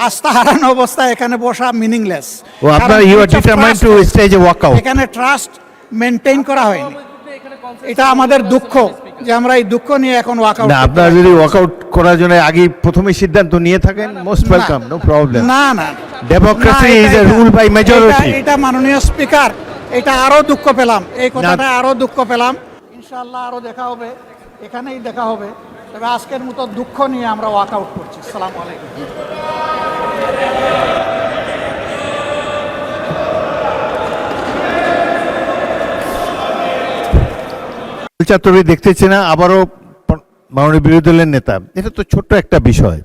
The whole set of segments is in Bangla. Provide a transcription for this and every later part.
আস্থা হারানো অবস্থায় এখানে বসা মিনিংলেস। ও আপনার you are determined to stage a walkout. এখানে ট্রাস্ট মেনটেন করা হয়নি, এটা আমাদের দুঃখ যে আমরা এই দুঃখ নিয়ে এখন ওয়াকআউট। না, আপনারা যদি ওয়াকআউট করার জন্য আগে প্রথমে সিদ্ধান্ত নিয়ে থাকেন, মোস্ট ওয়েলকাম, নো প্রবলেম। না না, democracy is a rule by majority. এটা মাননীয় স্পিকার, এটা আরো দুঃখ পেলাম, এই কথাটা আরো দুঃখ পেলাম। ইনশাআল্লাহ আরো দেখা হবে, এখানেই দেখা হবে। তবে আজকের মতো দুঃখ নিয়ে আমরা ওয়াকআউট করছি। আসসালামু আলাইকুম। ছাত্রী দেখতেছি না, আবারও মাননীয় বিরোধী দলের নেতা, এটা তো ছোট্ট একটা বিষয়,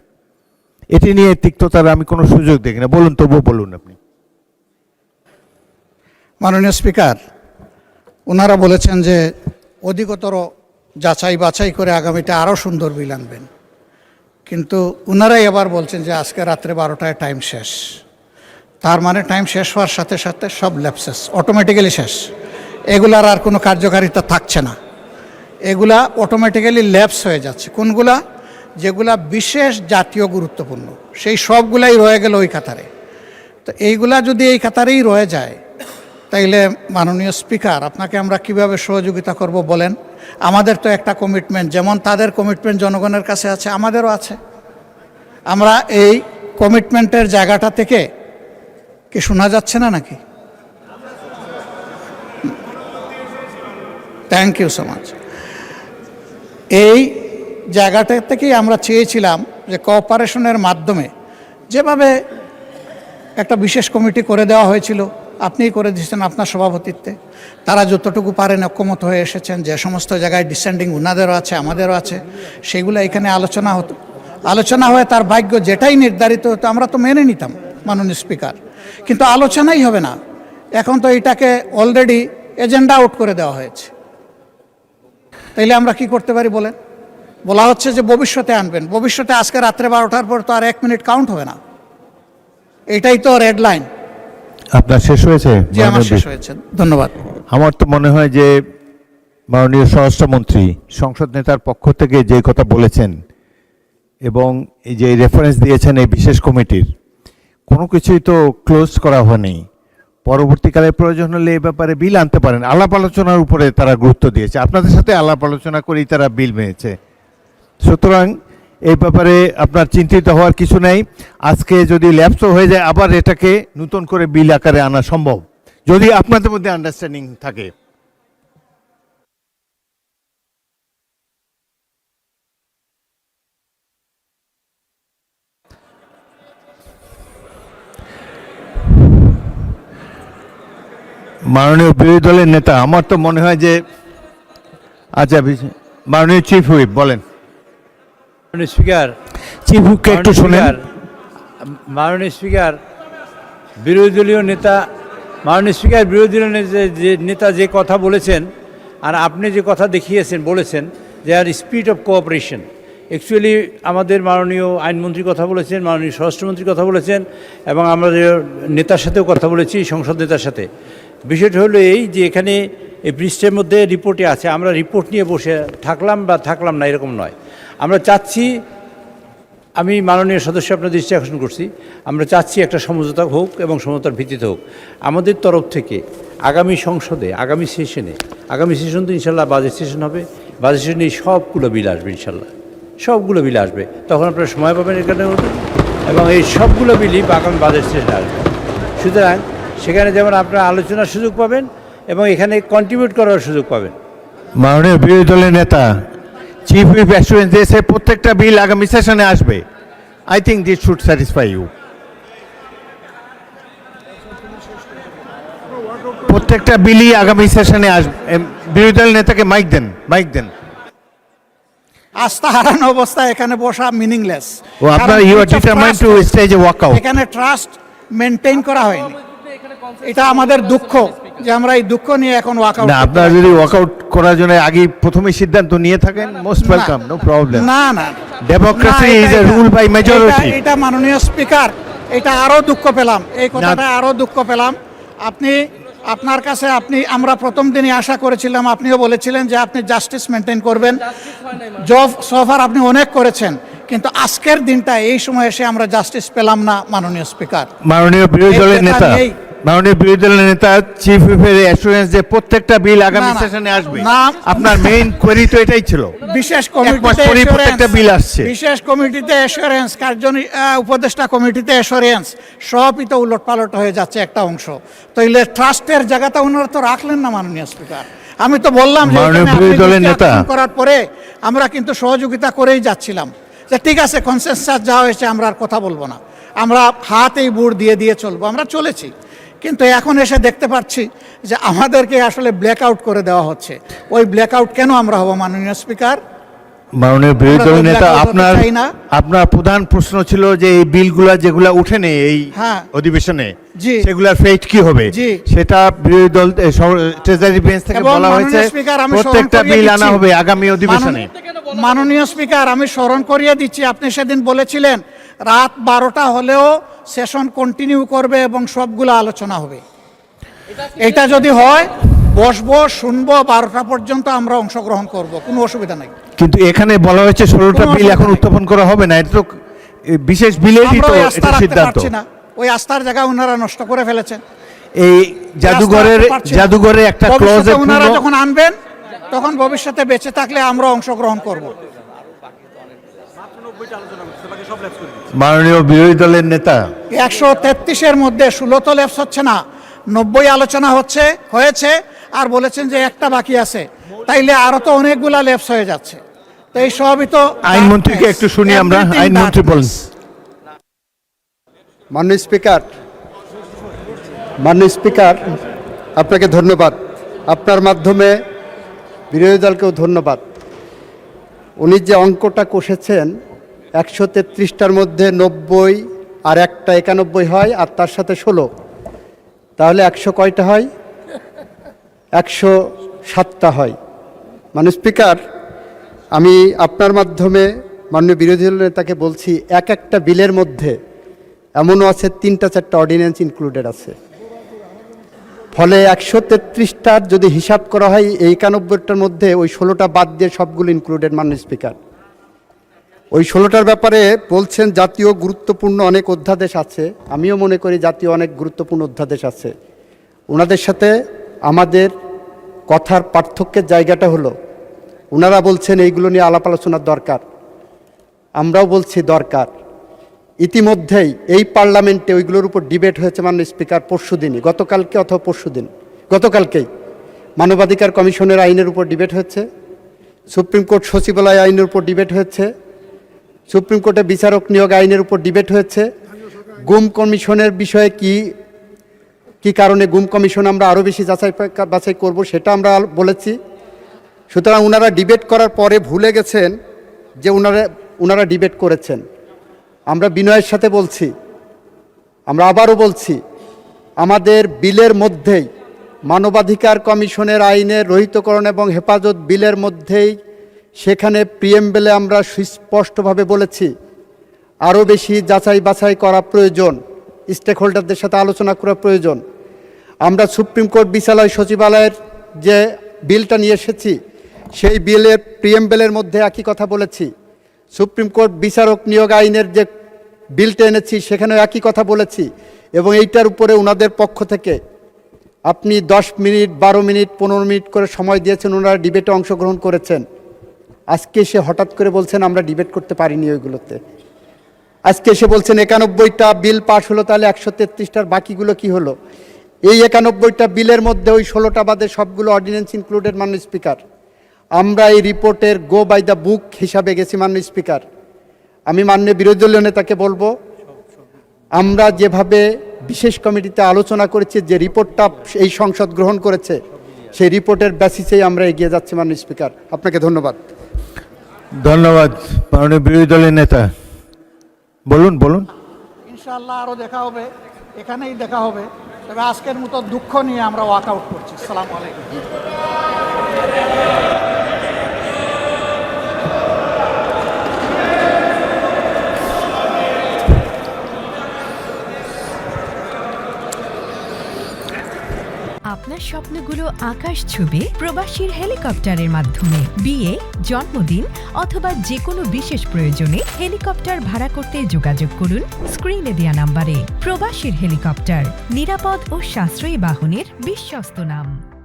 এটি নিয়ে তিক্ততার আমি কোনো সুযোগ দেখি না। বলুন, তবুও বলুন আপনি। মাননীয় স্পিকার, ওনারা বলেছেন যে অধিকতর যাচাই বাছাই করে আগামীতে আরও সুন্দর বিল আনবেন, কিন্তু ওনারাই আবার বলছেন যে আজকে রাত্রে 12টায় টাইম শেষ। তার মানে টাইম শেষ হওয়ার সাথে সাথে সব ল্যাপসেস অটোমেটিক্যালি শেষ, এগুলার আর কোনো কার্যকারিতা থাকছে না, এগুলা অটোমেটিক্যালি ল্যাপস হয়ে যাচ্ছে। কোনগুলা? যেগুলা বিশেষ জাতীয় গুরুত্বপূর্ণ, সেই সবগুলাই রয়ে গেল ওই কাতারে। তো এইগুলা যদি এই কাতারেই রয়ে যায়, তাইলে মাননীয় স্পিকার, আপনাকে আমরা কিভাবে সহযোগিতা করব বলেন? আমাদের তো একটা কমিটমেন্ট, যেমন তাদের কমিটমেন্ট জনগণের কাছে আছে, আমাদেরও আছে। আমরা এই কমিটমেন্টের জায়গাটা থেকে কি শোনা যাচ্ছে না নাকি? Thank you so much. এই জায়গাটা থেকেই আমরা চেয়েছিলাম যে কোঅপারেশনের মাধ্যমে, যেভাবে একটা বিশেষ কমিটি করে দেওয়া হয়েছিল, আপনিই করে দিয়েছেন আপনার সভাপতিত্বে, তারা যতটুকু পারেন ঐক্যমত হয়ে এসেছেন, যে সমস্ত জায়গায় ডিসেন্ডিং ওনাদেরও আছে আমাদেরও আছে, সেগুলো এখানে আলোচনা হতো, আলোচনা হয়ে তার ভাগ্য যেটাই নির্ধারিত হতো আমরা তো মেনে নিতাম মাননীয় স্পিকার। কিন্তু আলোচনাই হবে না, এখন তো এটাকে অলরেডি এজেন্ডা আউট করে দেওয়া হয়েছে। তাইলে আমরা কি করতে পারি বলেন? বলা হচ্ছে যে ভবিষ্যতে আনবেন, ভবিষ্যতে আজকে রাত্রে 12টার পর তো আর 1 মিনিট কাউন্ট হবে না, এটাই তো রেড লাইন। আপনার শেষ হয়েছে? জি, আমার শেষ হয়েছে, ধন্যবাদ। আমার তো মনে হয় যে মাননীয় স্বরাষ্ট্রমন্ত্রী সংসদ নেতার পক্ষ থেকে যে কথা বলেছেন এবং এই যে রেফারেন্স দিয়েছেন এই বিশেষ কমিটির, কোনো কিছুই তো ক্লোজ করা হয়নি। পরবর্তীকালে প্রয়োজন হলে এই ব্যাপারে বিল আনতে পারেন। আলাপ আলোচনার উপরে তারা গুরুত্ব দিয়েছে, আপনাদের সাথে আলাপ আলোচনা করেই তারা বিল মেনেছে। সুতরাং এই ব্যাপারে আপনার চিন্তিত হওয়ার কিছু নেই। আজকে যদি ল্যাপসও হয়ে যায়, আবার এটাকে নতুন করে বিল আকারে আনা সম্ভব, যদি আপনাদের মধ্যে আন্ডারস্ট্যান্ডিং থাকে। মাননীয় বিরোধী দলের নেতা, আমার তো মনে হয় যে, আচ্ছা মাননীয় চিফ হুইপ বলেন। মাননীয় স্পিকার, চিফ হুইপকে একটু শুনেন। মাননীয় স্পিকার, বিরোধী দলীয় নেতা, মাননীয় স্পিকার, বিরোধী দলীয় নেতা যে কথা বলেছেন আর আপনি যে কথা দেখিয়েছেন, বলেছেন যে আর স্পিরিট অফ কোঅপারেশন, অ্যাকচুয়ালি আমাদের মাননীয় আইনমন্ত্রী কথা বলেছেন, মাননীয় স্বরাষ্ট্রমন্ত্রী কথা বলেছেন, এবং আমাদের নেতার সাথেও কথা বলেছি, সংসদ নেতার সাথে। বিষয়টা হলো এই যে এখানে এই পৃষ্ঠের মধ্যে রিপোর্টে আছে, আমরা রিপোর্ট নিয়ে বসে থাকলাম বা থাকলাম না এরকম নয়। আমরা চাচ্ছি, আমি মাননীয় সদস্য আপনার দৃষ্টি আকর্ষণ করছি, আমরা চাচ্ছি একটা সমঝোতা হোক এবং সমঝোতার ভিত্তিতে হোক। আমাদের তরফ থেকে আগামী সংসদে, আগামী সেশন তো ইনশাল্লাহ বাজেট সেশন হবে, বাজেট সেশনে সবগুলো বিল আসবে ইনশাল্লাহ, সবগুলো বিল আসবে, তখন আপনারা সময় পাবেন এখানে, এবং এই সবগুলো বিলই আগামী বাজেট সেশনে আসবে। সুতরাং সেখানে যেমন আপনারা আলোচনার সুযোগ পাবেন এবং এখানে কন্ট্রিবিউট করার সুযোগ পাবেন। মাননীয় বিরোধী দলের নেতা, চিফ হুইপ অ্যাসুরেন্স দিয়েছে প্রত্যেকটা বিল আগামী সেশনে আসবে। I think this should satisfy you. প্রত্যেকটা বিলই আগামী সেশনে আসবে। বিরোধী দলের নেতাকে মাইক দেন, মাইক দেন। আস্থা হারানো অবস্থায় এখানে বসা মিনিংলেস। ও আপনার you are determined to stage a walkout. এখানে ট্রাস্ট মেনটেন করা হয়নি, এটা আমাদের দুঃখ যে আমরা এই দুঃখ নিয়ে এখন ওয়াকআউট। না, আপনারা যদি ওয়াকআউট করার জন্য আগে প্রথমে সিদ্ধান্ত নিয়ে থাকেন, মোস্ট ওয়েলকাম, নো প্রবলেম। না না, democracy is a rule by majority. এটা মাননীয় স্পিকার, এটা আরো দুঃখ পেলাম, এই কথাটা আরো দুঃখ পেলাম। আপনি, আপনার কাছে আমরা প্রথম দিনই আশা করেছিলাম, আপনিও বলেছিলেন যে আপনি জাস্টিস মেনটেন করবেন, জব সফার আপনি অনেক করেছেন, কিন্তু আজকের দিনটা এই সময় এসে আমরা জাস্টিস পেলাম না মাননীয় স্পিকার। মাননীয় বিরোধী এই দলের কথা নেতা, নিয়েই- মাননীয় বিরোধী দলের নেতা চিফ হুইপের অ্যাসুরেন্স যে প্রত্যেকটা বিল আগামী না, না, সেশনে আসবে, না। আপনার মেইন কোয়েরি তো এটাই ছিল। বিশেষ এক মাস কমিটিতে পরেই assurance, প্রত্যেকটা বিল আসছে। বিশেষ কমিটিতে অ্যাসুরেন্স, উপদেষ্টা কমিটিতে অ্যাসুরেন্স, সবই তো উলটপালট হয়ে যাচ্ছে একটা অংশ। তো এলে ট্রাস্টের জায়গাটা ওনারা তো রাখলেন না মাননীয় স্পিকার। আমি তো বললাম যে মাননীয় এখানে বিরোধী আপনি দলের দৃষ্টি নেতা। আকর্ষণ করার পরে আমরা কিন্তু সহযোগিতা করেই যাচ্ছিলাম যে ঠিক আছে কনসেনসাস যা হয়েছে আমরা আর কথা বলবো না, আমরা হাতেই বুড় দিয়ে দিয়ে চলবো, আমরা চলেছি। কিন্তু এখন এসে দেখতে পাচ্ছি যে আমাদেরকে আসলে ব্ল্যাক আউট করে দেওয়া হচ্ছে। ওই ব্ল্যাক আউট কেন আমরা হব মাননীয় স্পিকার? মাননীয় বিরোধী আমরা তো দলের নেতা, blackout হতে আপনার চাই না। আপনার প্রধান প্রশ্ন ছিল যে এই বিলগুলা যেগুলা উঠেনি এই হ্যাঁ। অধিবেশনে, জি। সেগুলার ফেট কি হবে, জি। সেটা বিরোধী দল ট্রেজারি বেঞ্চ থেকে এবং বলা হয়েছে মাননীয় স্পিকার, আমি স্মরণ প্রত্যেকটা করিয়ে বিল দিচ্ছি, আনা হবে আগামী অধিবেশনে। মাননীয় স্পিকার, আমি স্মরণ করিয়ে দিচ্ছি, আপনি সেদিন বলেছিলেন রাত 12টা হলেও সেশন কন্টিনিউ করবে এবং সবগুলো আলোচনা হবে। এটা যদি হয় বসবো, শুনবো, 12টা পর্যন্ত আমরা অংশগ্রহণ করব, কোনো অসুবিধা নাই। কিন্তু এখানে বলা হয়েছে 16টা কোনো বিল এখন অসুবিধা নেই। উত্থাপন করা হবে না, এটা তো বিশেষ বিলেরই আমরা তো ওই আস্থা এটা রাখতে সিদ্ধান্ত। পারছি না, ওই আস্থার জায়গা ওনারা নষ্ট করে ফেলেছেন। এই জাদুঘরের রাখতে পারছি না। জাদুঘরে একটা ক্লজে ভবিষ্যতে ওনারা যখন আনবেন তখন ভবিষ্যতে বেঁচে থাকলে আমরা অংশগ্রহণ করব। মাননীয় বিরোধী দলের নেতা, 133-এর মধ্যে 16 তো লেপস হচ্ছে না, 90 আলোচনা হয়েছে, আর বলেছেন যে একটা বাকি আছে, তাইলে আরো তো অনেকগুলা লেপস হয়ে যাচ্ছে। তো এই সবই তো আইনমন্ত্রীকে একটু শুনি আমরা। Everything আইনমন্ত্রী বলেন। মাননীয় স্পিকার, আপনাকে ধন্যবাদ। আপনার মাধ্যমে বিরোধী দলকেও ধন্যবাদ। উনি যে অঙ্কটা কষেছেন 133টার মধ্যে 90 আর একটা 91 হয়, আর তার সাথে 16, তাহলে 100 কয়টা হয়? 107টা হয়। মাননীয় স্পিকার, আমি আপনার মাধ্যমে মাননীয় বিরোধী দল নেতাকে বলছি, একটা বিলের মধ্যে এমনও আছে 3-4টা অর্ডিন্যান্স ইনক্লুডেড আছে। ফলে 133টার যদি হিসাব করা হয়, এই 91টার মধ্যে ওই 16টা বাদ দিয়ে সবগুলো ইনক্লুডেড। মাননীয় স্পিকার, ওই 16টার ব্যাপারে বলছেন জাতীয় গুরুত্বপূর্ণ অনেক অধ্যাদেশ আছে। আমিও মনে করি জাতীয় অনেক গুরুত্বপূর্ণ অধ্যাদেশ আছে। ওনাদের সাথে আমাদের কথার পার্থক্যের জায়গাটা হলো, ওনারা বলছেন এইগুলো নিয়ে আলাপ আলোচনার দরকার, আমরাও বলছি দরকার। ইতিমধ্যেই এই পার্লামেন্টে ওইগুলোর উপর ডিবেট হয়েছে মাননীয় স্পিকার পরশুদিনই, গতকালকে অথবা পরশুদিন, গতকালকেই মানবাধিকার কমিশনের আইনের উপর ডিবেট হয়েছে, সুপ্রিম কোর্ট সচিবালয় আইনের উপর ডিবেট হয়েছে, সুপ্রিম কোর্টে বিচারক নিয়োগ আইনের উপর ডিবেট হয়েছে। গুম কমিশনের বিষয়ে কি কারণে গুম কমিশন আমরা আরও বেশি বাছাই করব সেটা আমরা বলেছি। সুতরাং ওনারা ডিবেট করার পরে ভুলে গেছেন যে ওনারা ডিবেট করেছেন। আমরা বিনয়ের সাথে বলছি, আমরা আবারও বলছি, আমাদের বিলের মধ্যেই মানবাধিকার কমিশনের আইনের রহিতকরণ এবং হেফাজত বিলের মধ্যেই সেখানে প্রিএমবেলে আমরা সুস্পষ্টভাবে বলেছি আরও বেশি যাচাই বাছাই করা প্রয়োজন, স্টেক হোল্ডারদের সাথে আলোচনা করা প্রয়োজন। আমরা সুপ্রিম কোর্ট বিচারালয় সচিবালয়ের যে বিলটা নিয়ে এসেছি সেই বিলের প্রিএমবেলের মধ্যে একই কথা বলেছি। সুপ্রিম কোর্ট বিচারক নিয়োগ আইনের যে বিলটা এনেছি সেখানেও একই কথা বলেছি। এবং এইটার উপরে ওনাদের পক্ষ থেকে আপনি 10 মিনিট, 12 মিনিট, 15 মিনিট করে সময় দিয়েছেন, ওনারা ডিবেটে অংশগ্রহণ করেছেন। আজকে এসে হঠাৎ করে বলছেন আমরা ডিবেট করতে পারিনি ওইগুলোতে। আজকে এসে বলছেন 91টা বিল পাস হলো, তাহলে 133টার বাকিগুলো কি হলো? এই 91টা বিলের মধ্যে ওই 16টা বাদে সবগুলো অর্ডিন্যান্স ইনক্লুডেড। মাননীয় স্পিকার, আমরা এই রিপোর্টের গো বাই দ্য বুক হিসাবে গেছি। মাননীয় স্পিকার, আমি মাননীয় বিরোধী দলীয় নেতাকে বলবো, আমরা যেভাবে বিশেষ কমিটিতে আলোচনা করেছি, যে রিপোর্টটা এই সংসদ গ্রহণ করেছে, সেই রিপোর্টের বেসিসেই আমরা এগিয়ে যাচ্ছি। মাননীয় স্পিকার, আপনাকে ধন্যবাদ। ধন্যবাদ। মাননীয় বিরোধী দলের নেতা বলুন। ইনশাআল্লাহ আরো দেখা হবে, এখানেই দেখা হবে। তবে আজকের মতো দুঃখ নিয়ে আমরা ওয়াক আউট করছি। আসসালামু আলাইকুম। আপনার স্বপ্নগুলো আকাশ ছুবে প্রবাসীর হেলিকপ্টারের মাধ্যমে। বিয়ে, জন্মদিন অথবা যে কোনো বিশেষ প্রয়োজনে হেলিকপ্টার ভাড়া করতে যোগাযোগ করুন স্ক্রিনে দেয়া নাম্বারে। প্রবাসীর হেলিকপ্টার, নিরাপদ ও সাশ্রয়ী বাহনের বিশ্বস্ত নাম।